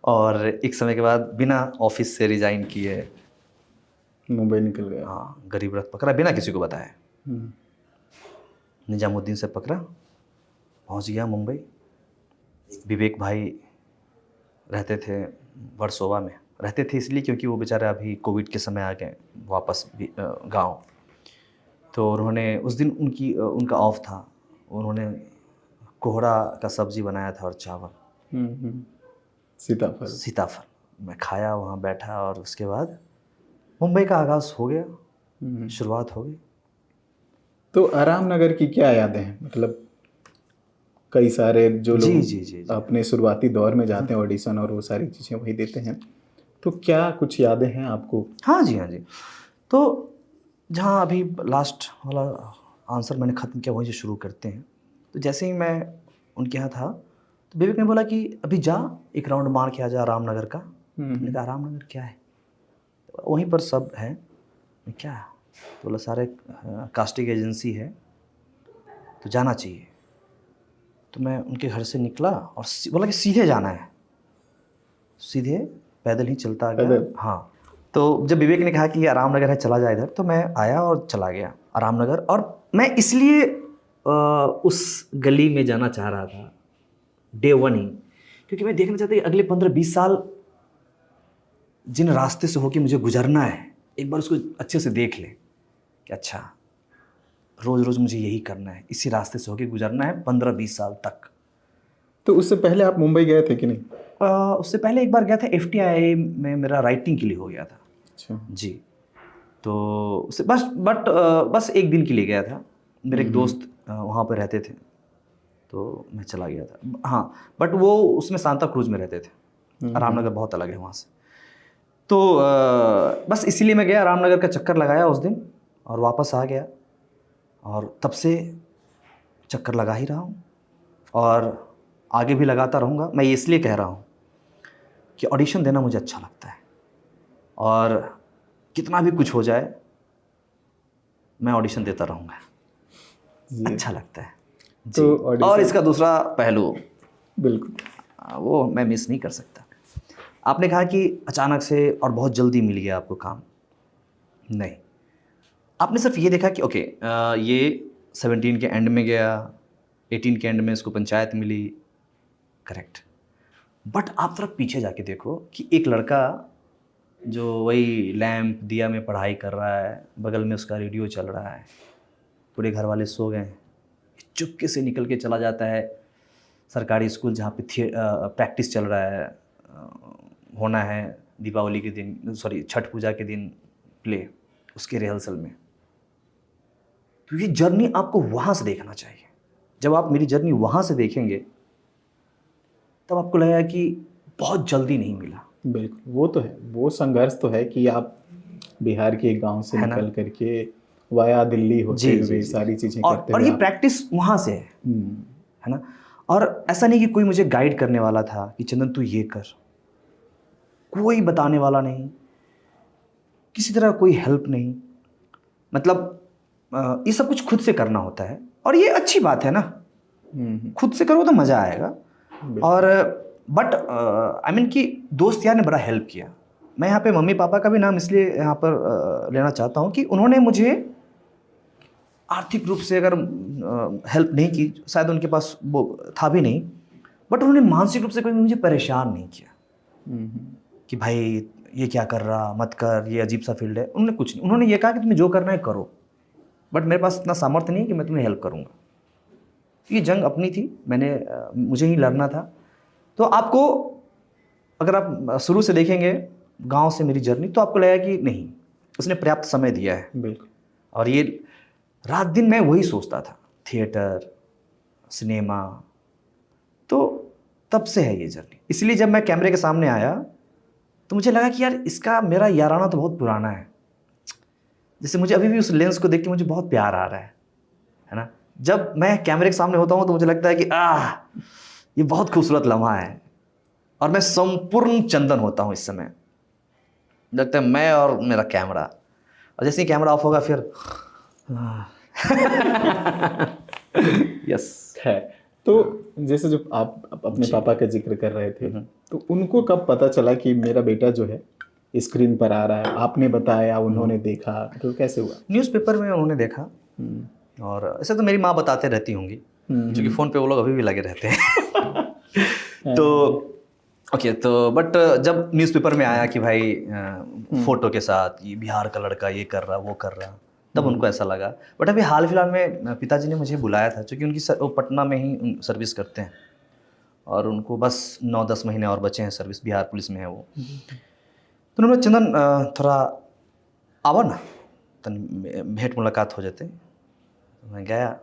और एक समय के बाद बिना ऑफिस से रिजाइन किए मुंबई निकल गया। हाँ, गरीब रथ पकड़ा बिना किसी को बताए। निजामुद्दीन से पकड़ा, पहुंच गया मुंबई। विवेक भाई रहते थे वर्सोवा में, रहते थे इसलिए क्योंकि वो बेचारे अभी कोविड के समय आ गए वापस गांव। तो उन्होंने उस दिन उनका ऑफ था, उन्होंने कोहड़ा का सब्जी बनाया था और चावल। सीताफल मैं खाया, वहाँ बैठा, और उसके बाद मुंबई का आगाज़ हो गया, शुरुआत हो गई। तो आराम नगर की क्या यादें हैं? मतलब कई सारे जो लोग जी। अपने शुरुआती दौर में जाते हैं ऑडिशन और वो सारी चीज़ें वही देते हैं, तो क्या कुछ यादें हैं आपको? हाँ जी। तो जहाँ अभी लास्ट वाला आंसर मैंने ख़त्म किया, वहीं से शुरू करते हैं। तो जैसे ही मैं उनके यहाँ था, तो विवेक ने बोला कि अभी जा एक राउंड मार के आ जा रामनगर का। मैंने कहा रामनगर क्या है? तो वहीं पर सब है। क्या है? तो बोला सारे कास्टिंग एजेंसी है, तो जाना चाहिए। तो मैं उनके घर से निकला और बोला कि सीधे जाना है, सीधे पैदल ही चलता गया। हाँ, तो जब विवेक ने कहा कि ये रामनगर है चला जाए इधर, तो मैं आया और चला गया रामनगर। और मैं इसलिए उस गली में जाना चाह रहा था डे 1 ही, क्योंकि मैं देखना चाहता कि अगले 15-20 साल जिन रास्ते से होके मुझे गुजरना है, एक बार उसको अच्छे से देख ले कि अच्छा रोज़ रोज़ मुझे यही करना है, इसी रास्ते से होके गुजरना है 15-20 साल तक। तो उससे पहले आप मुंबई गए थे कि नहीं? उससे पहले एक बार गया था, FTI में मेरा राइटिंग के लिए हो गया था। अच्छा जी, तो उससे बस एक दिन के लिए गया था। मेरे एक दोस्त वहाँ पर रहते थे, तो मैं चला गया था। हाँ, बट वो उसमें सांता क्रूज में रहते थे। रामनगर बहुत अलग है वहाँ से। तो बस इसीलिए मैं गया, रामनगर का चक्कर लगाया उस दिन और वापस आ गया। और तब से चक्कर लगा ही रहा हूँ और आगे भी लगाता रहूँगा। मैं ये इसलिए कह रहा हूँ कि ऑडिशन देना मुझे अच्छा लगता है, और कितना भी कुछ हो जाए मैं ऑडिशन देता रहूँगा, अच्छा लगता है जी। तो और इसका दूसरा पहलू, बिल्कुल, वो मैं मिस नहीं कर सकता। आपने कहा कि अचानक से और बहुत जल्दी मिल गया आपको काम, नहीं, आपने सिर्फ ये देखा कि ओके ये 17 के एंड में गया, 18 के एंड में इसको पंचायत मिली, करेक्ट। बट आप थोड़ा पीछे जाके देखो कि एक लड़का जो वही लैंप दिया में पढ़ाई कर रहा है, बगल में उसका रेडियो चल रहा है, पूरे घर वाले सो गए, चुपके से निकल के चला जाता है सरकारी स्कूल जहाँ पे प्रैक्टिस चल रहा है, होना है दीपावली के दिन, सॉरी छठ पूजा के दिन प्ले, उसके रिहर्सल में। तो ये जर्नी आपको वहाँ से देखना चाहिए। जब आप मेरी जर्नी वहाँ से देखेंगे तब आपको लगेगा कि बहुत जल्दी नहीं मिला। बिल्कुल, वो तो है, वो संघर्ष तो है कि आप बिहार के एक गांव से निकल करके वाया दिल्ली होते हुए सारी चीज़ें करते हुए, और ये प्रैक्टिस वहाँ से है ना। और ऐसा नहीं कि कोई मुझे गाइड करने वाला था कि चंदन तू ये कर, कोई बताने वाला नहीं, किसी तरह कोई हेल्प नहीं। मतलब ये सब कुछ खुद से करना होता है और ये अच्छी बात है ना, खुद से करो तो मज़ा आएगा। और बट आई मीन कि दोस्त यार ने बड़ा हेल्प किया। मैं यहाँ पे मम्मी पापा का भी नाम इसलिए यहाँ पर लेना चाहता हूँ कि उन्होंने मुझे आर्थिक रूप से अगर हेल्प नहीं की, शायद उनके पास वो था भी नहीं, बट उन्होंने मानसिक रूप से कभी मुझे परेशान नहीं किया कि भाई ये क्या कर रहा, मत कर, ये अजीब सा फील्ड है। उन्होंने कुछ नहीं, उन्होंने ये कहा कि तुम्हें जो करना है करो, बट मेरे पास इतना सामर्थ्य नहीं है कि मैं तुम्हें हेल्प करूँगा। ये जंग अपनी थी, मुझे ही लड़ना था। तो आपको अगर आप शुरू से देखेंगे गांव से मेरी जर्नी, तो आपको लगेगा कि नहीं, उसने पर्याप्त समय दिया है। बिल्कुल। और ये रात दिन मैं वही सोचता था, थिएटर, सिनेमा, तो तब से है ये जर्नी। इसलिए जब मैं कैमरे के सामने आया तो मुझे लगा कि यार इसका मेरा याराना तो बहुत पुराना है। जैसे मुझे अभी भी उस लेंस को देख के मुझे बहुत प्यार आ रहा है ना। जब मैं कैमरे के सामने होता हूँ तो मुझे लगता है कि ये बहुत खूबसूरत लम्हा है और मैं संपूर्ण चंदन होता हूँ इस समय। लगता है मैं और मेरा कैमरा, और जैसे ही कैमरा ऑफ होगा फिर यस है। तो जैसे जो आप अपने पापा का जिक्र कर रहे थे, तो उनको कब पता चला कि मेरा बेटा जो है स्क्रीन पर आ रहा है? आपने बताया, उन्होंने देखा, तो कैसे हुआ? न्यूज़पेपर में उन्होंने देखा, और ऐसे तो मेरी माँ बताते रहती होंगी क्योंकि फ़ोन पे वो लोग अभी भी लगे रहते हैं। तो ओके, तो बट जब न्यूज़पेपर में आया कि भाई फ़ोटो के साथ ये बिहार का लड़का ये कर रहा वो कर रहा, तब उनको ऐसा लगा। बट अभी हाल फिलहाल में पिताजी ने मुझे बुलाया था, क्योंकि उनकी वो पटना में ही सर्विस करते हैं और उनको बस 9-10 महीने और बचे हैं सर्विस, बिहार पुलिस में है वो। तो उन्होंने चंदन थोड़ा आवा ना तन भेंट मुलाकात हो जाते। मैं गया,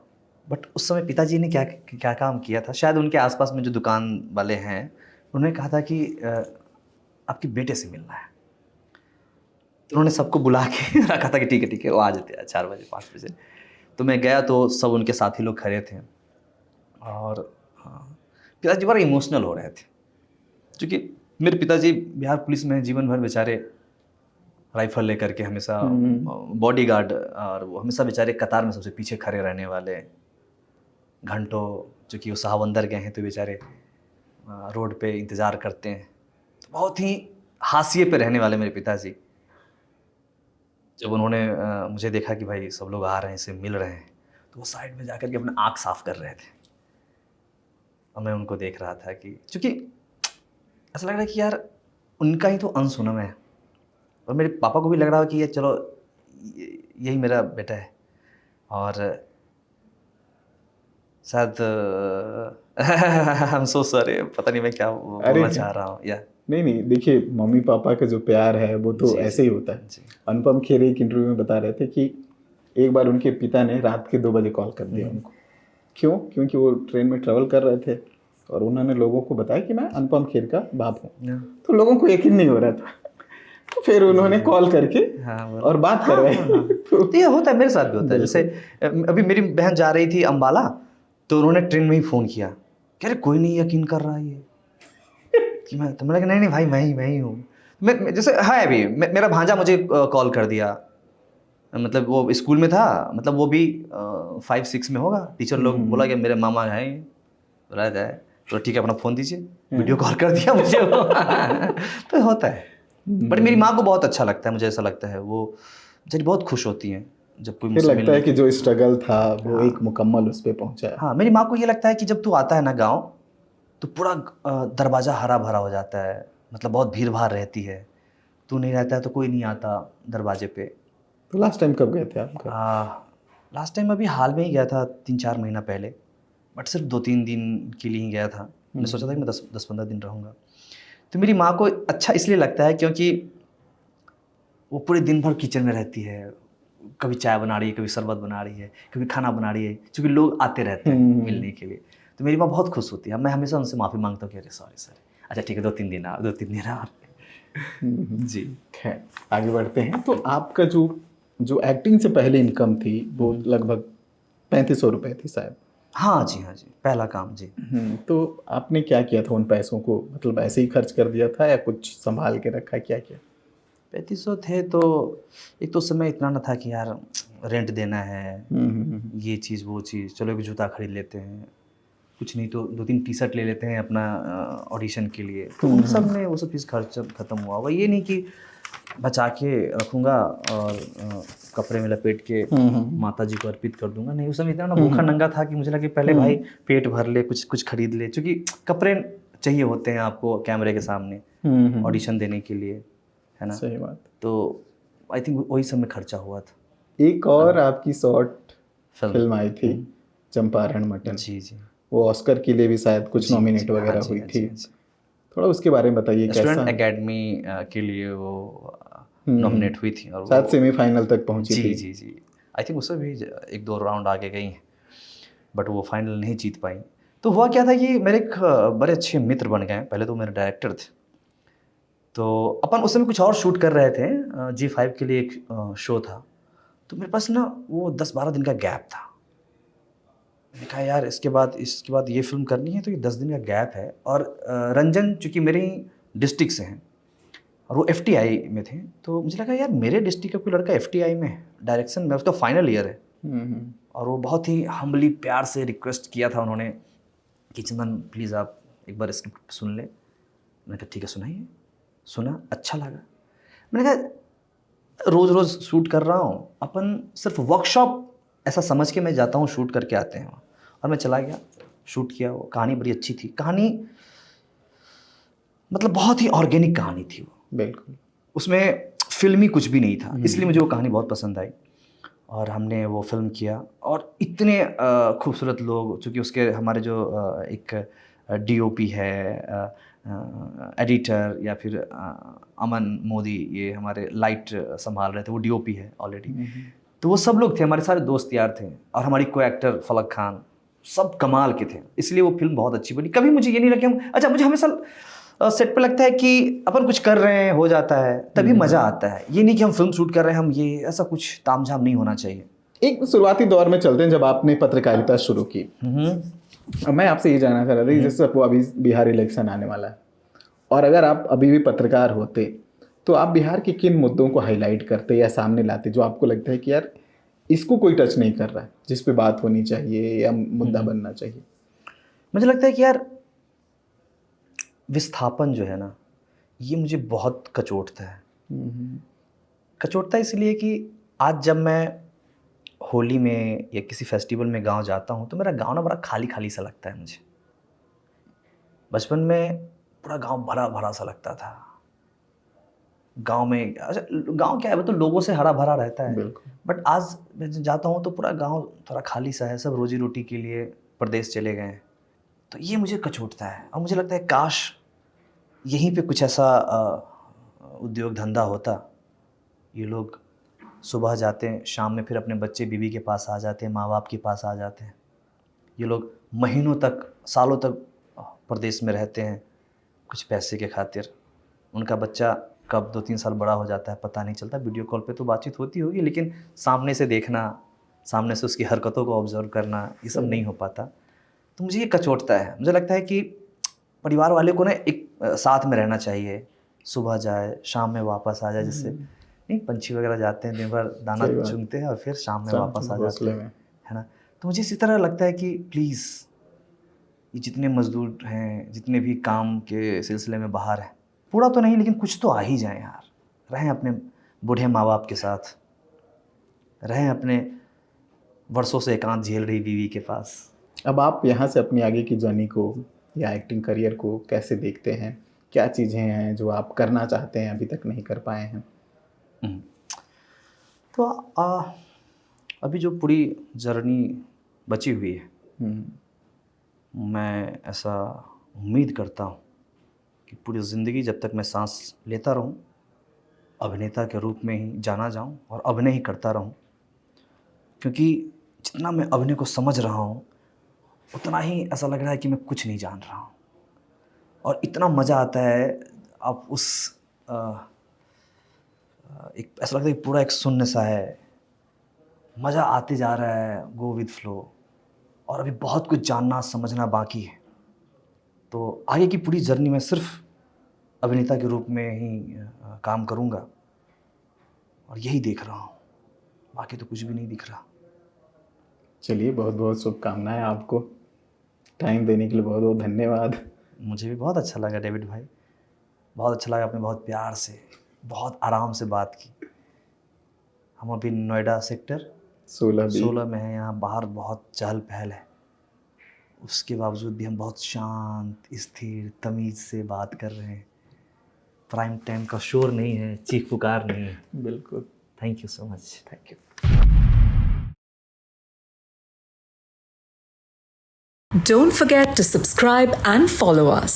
बट उस समय पिताजी ने क्या क्या काम किया था, शायद उनके आसपास में जो दुकान वाले हैं उन्होंने कहा था कि आपके बेटे से मिलना है। तो उन्होंने सबको बुला के रखा था कि ठीक है वो आ जाते हैं 4 बजे 5 बजे। तो मैं गया तो सब उनके साथी लोग खड़े थे और पिताजी बड़ा इमोशनल हो रहे थे, क्योंकि मेरे पिताजी बिहार पुलिस में जीवन भर बेचारे राइफल लेकर के हमेशा बॉडीगार्ड, और वो हमेशा बेचारे कतार में सबसे पीछे खड़े रहने वाले घंटों, चूँकि वो साहबंदर गए हैं तो बेचारे रोड पे इंतज़ार करते हैं। तो बहुत ही हाशिए पे रहने वाले मेरे पिताजी, जब उन्होंने मुझे देखा कि भाई सब लोग आ रहे हैं, इससे मिल रहे हैं, तो वो साइड में जाकर के अपना आँख साफ कर रहे थे और मैं उनको देख रहा था कि चूँकि ऐसा लग रहा है कि यार उनका ही तो अंश हूँ ना मैं, और मेरे पापा को भी लग रहा हो कि ये चलो यही मेरा बेटा है। और शायद आई एम सो सॉरी, पता नहीं मैं क्या बोलना चाह रहा हूँ या नहीं, देखिए मम्मी पापा का जो प्यार है वो तो ऐसे ही होता है। अनुपम खेर एक इंटरव्यू में बता रहे थे कि एक बार उनके पिता ने रात के 2 बजे कॉल कर दिया उनको। क्यों? क्योंकि वो ट्रेन में ट्रैवल कर रहे थे और उन्होंने लोगों को बताया कि मैं अनुपम खेर का बाप हूँ। तो लोगों को यकीन नहीं हो रहा था, तो फिर उन्होंने कॉल करके और बात करवाई। तो ये होता है, मेरे साथ भी होता है। जैसे अभी मेरी बहन जा रही थी अम्बाला, तो उन्होंने ट्रेन में ही फ़ोन किया, कह रहे कोई नहीं यकीन कर रहा है ये कि मैं, तो मैंने कहा नहीं भाई मैं ही हूँ। मैं जैसे है अभी मेरा भांजा मुझे कॉल कर दिया, मतलब वो स्कूल में था, मतलब वो भी 5-6 में होगा। टीचर लोग बोला कि मेरे मामा हैं, बोला जाए तो ठीक है अपना फ़ोन दीजिए, वीडियो कॉल कर दिया मुझे वो तो होता है। बट मेरी माँ को बहुत अच्छा लगता है, मुझे ऐसा लगता है वो बेचारी बहुत खुश होती हैं जब कोई मुझसे लगता है कि जो स्ट्रगल था वो एक मुकम्मल उस पर पहुंचा है। हाँ, मेरी माँ को ये लगता है कि जब तू आता है ना गांव, तो पूरा दरवाज़ा हरा भरा हो जाता है, मतलब बहुत भीड़ भाड़ रहती है, तू नहीं रहता है तो कोई नहीं आता दरवाजे पे। तो लास्ट टाइम कब गए थे आप? लास्ट टाइम अभी हाल में ही गया था, 3-4 महीना पहले, बट सिर्फ 2-3 दिन के लिए ही गया था। मैंने सोचा था कि मैं 10-15 दिन रहूँगा। तो मेरी माँ को अच्छा इसलिए लगता है क्योंकि वो पूरे दिन भर किचन में रहती है, कभी चाय बना रही है, कभी शरबत बना रही है, कभी खाना बना रही है, क्योंकि लोग आते रहते हैं मिलने के लिए। तो मेरी माँ बहुत खुश होती है। मैं हमेशा उनसे माफ़ी मांगता हूँ कि अरे सॉरी, अच्छा ठीक है 2-3 दिन और 2-3 दिन और जी। खैर आगे बढ़ते हैं। तो आपका जो एक्टिंग से पहले इनकम थी वो लगभग 3500 रुपये थी शायद। हाँ जी, पहला काम जी। तो आपने क्या किया था उन पैसों को? मतलब ऐसे ही खर्च कर दिया था या कुछ संभाल के रखा, क्या किया? 3500 थे तो एक तो उस समय इतना ना था कि यार रेंट देना है, ये चीज़ वो चीज़, चलो एक जूता खरीद लेते हैं, कुछ नहीं तो 2-3 टी शर्ट ले लेते हैं अपना ऑडिशन के लिए। तो उन सब में वो सब चीज़ खर्च ख़त्म हुआ। वह ये नहीं कि बचा के रखूँगा और कपड़े में लपेट के माता जी को अर्पित कर दूंगा। नहीं, उस समय इतना ना भूखा नंगा था कि मुझे लगा कि पहले भाई पेट भर ले, कुछ कुछ खरीद ले, क्योंकि कपड़े चाहिए होते हैं आपको कैमरे के सामने ऑडिशन देने के लिए, है ना। सही बात। तो आई थिंक वही सब में खर्चा हुआ था। एक और आपकी शॉर्ट फिल्म। फिल्म आई थी चंपारण मटन, जी जी। वो ऑस्कर के लिए भी शायद कुछ नॉमिनेट वगैरह हुई थी। थोड़ा उसके बारे में बताइए कैसा। स्टूडेंट एकेडमी के लिए वो नॉमिनेट हुई थी और शायद सेमीफाइनल तक पहुंची जी थी। जी जी। आई थिंक उससे भी 1-2 राउंड आगे गई हैं, बट वो फाइनल नहीं जीत पाई। तो हुआ क्या था कि मेरे एक बड़े अच्छे मित्र बन गए। पहले तो मेरे डायरेक्टर थे, तो अपन उस समय कुछ और शूट कर रहे थे। G5 के लिए एक शो था, तो मेरे पास ना वो 10-12 दिन का गैप था। मैंने कहा यार इसके बाद ये फिल्म करनी है, तो ये 10 दिन का गैप है। और रंजन चूँकि मेरे ही डिस्ट्रिक्ट से हैं और वो FTI में थे, तो मुझे लगा यार मेरे डिस्ट्रिक्ट का कोई लड़का FTI में है, डायरेक्शन में, उसका फाइनल ईयर है। और वो बहुत ही हम्बली प्यार से रिक्वेस्ट किया था उन्होंने कि चंदन प्लीज़ आप एक बार स्क्रिप्ट सुन ले। मैंने कहा ठीक है सुनाइए। सुना, अच्छा लगा। मैंने कहा रोज़ रोज़ शूट कर रहा हूँ, अपन सिर्फ वर्कशॉप ऐसा समझ के मैं जाता हूँ, शूट करके आते हैं। और मैं चला गया, शूट किया। वो कहानी बड़ी अच्छी थी। कहानी मतलब बहुत ही ऑर्गेनिक कहानी थी वो, बिल्कुल। उसमें फिल्मी कुछ भी नहीं था, इसलिए मुझे वो कहानी बहुत पसंद आई। और हमने वो फिल्म किया और इतने खूबसूरत लोग, चूँकि उसके हमारे जो एक DOP है, एडिटर, या फिर अमन मोदी, ये हमारे लाइट संभाल रहे थे, वो DOP है ऑलरेडी। तो वो सब लोग थे, हमारे सारे दोस्त यार थे। और हमारी को एक्टर फलक खान, सब कमाल के थे, इसलिए वो फिल्म बहुत अच्छी बनी। कभी मुझे ये नहीं लगा हम, अच्छा मुझे हमेशा सेट पे लगता है कि अपन कुछ कर रहे हैं, हो जाता है, तभी मज़ा आता है। ये नहीं कि हम फिल्म शूट कर रहे हैं, हम ये ऐसा कुछ तामझाम नहीं होना चाहिए। एक शुरुआती दौर में चलते हैं जब आपने पत्रकारिता शुरू की। अब मैं आपसे ये जानना चाह रहा था कि जैसे आपको अभी बिहार इलेक्शन आने वाला है, और अगर आप अभी भी पत्रकार होते तो आप बिहार के किन मुद्दों को हाईलाइट करते या सामने लाते जो आपको लगता है कि यार इसको कोई टच नहीं कर रहा है, जिस पे बात होनी चाहिए या मुद्दा बनना चाहिए? मुझे लगता है कि यार विस्थापन जो है ना, ये मुझे बहुत कचोटता है। कचोटता इसलिए कि आज जब मैं होली में या किसी फेस्टिवल में गांव जाता हूँ, तो मेरा गांव ना बड़ा खाली खाली सा लगता है मुझे। बचपन में पूरा गांव भरा भरा सा लगता था। गांव में, अच्छा गांव क्या है, वो तो लोगों से हरा भरा रहता है। बट आज मैं जाता हूँ तो पूरा गांव थोड़ा खाली सा है, सब रोजी रोटी के लिए प्रदेश चले गए हैं। तो ये मुझे कचोटता है। और मुझे लगता है काश यहीं पे कुछ ऐसा उद्योग धंधा होता। ये लोग सुबह जाते हैं, शाम में फिर अपने बच्चे बीवी के पास आ जाते हैं, माँ बाप के पास आ जाते हैं। ये लोग महीनों तक, सालों तक प्रदेश में रहते हैं कुछ पैसे के खातिर। उनका बच्चा कब 2-3 साल बड़ा हो जाता है पता नहीं चलता। वीडियो कॉल पे तो बातचीत होती होगी, लेकिन सामने से देखना, सामने से उसकी हरकतों को ऑब्जर्व करना, ये सब नहीं हो पाता। तो मुझे ये कचोटता है। मुझे लगता है कि परिवार वाले को ना एक साथ में रहना चाहिए, सुबह जाए शाम में वापस आ जाए। जिससे नहीं, पंछी वगैरह जाते हैं दिन भर दाना चुनते हैं और फिर शाम में वापस आ जाते हैं, है ना। तो मुझे इसी तरह लगता है कि प्लीज़ ये जितने मजदूर हैं, जितने भी काम के सिलसिले में बाहर हैं, पूरा तो नहीं लेकिन कुछ तो आ ही जाए यार। रहें अपने बूढ़े माँ बाप के साथ, रहें अपने वर्षों से एकांत झेल रही बीवी के पास। अब आप यहाँ से अपनी आगे की जर्नी को या एक्टिंग करियर को कैसे देखते हैं? क्या चीज़ें हैं जो आप करना चाहते हैं अभी तक नहीं कर पाए हैं? तो अभी जो पूरी जर्नी बची हुई है, मैं ऐसा उम्मीद करता हूँ कि पूरी ज़िंदगी जब तक मैं सांस लेता रहूँ, अभिनेता के रूप में ही जाना जाऊँ और अभिनय ही करता रहूँ। क्योंकि जितना मैं अभिनय को समझ रहा हूँ, उतना ही ऐसा लग रहा है कि मैं कुछ नहीं जान रहा हूँ। और इतना मज़ा आता है, आप उस एक ऐसा लगता है कि पूरा एक शून्य सा है, मज़ा आते जा रहा है, गो विद फ्लो। और अभी बहुत कुछ जानना समझना बाकी है। तो आगे की पूरी जर्नी में सिर्फ अभिनेता के रूप में ही काम करूँगा और यही देख रहा हूँ, बाकी तो कुछ भी नहीं दिख रहा। चलिए, बहुत बहुत शुभकामनाएं आपको। टाइम देने के लिए बहुत बहुत धन्यवाद। मुझे भी बहुत अच्छा लगा डेविड भाई, बहुत अच्छा लगा। आपने बहुत प्यार से, बहुत आराम से बात की। हम अभी नोएडा सेक्टर 16 में हैं। यहाँ बाहर बहुत चहल पहल है, उसके बावजूद भी हम बहुत शांत, स्थिर, तमीज़ से बात कर रहे हैं। प्राइम टाइम का शोर नहीं है, चीख पुकार नहीं है। बिल्कुल। Thank you so much. Thank you. Don't forget to subscribe and follow us.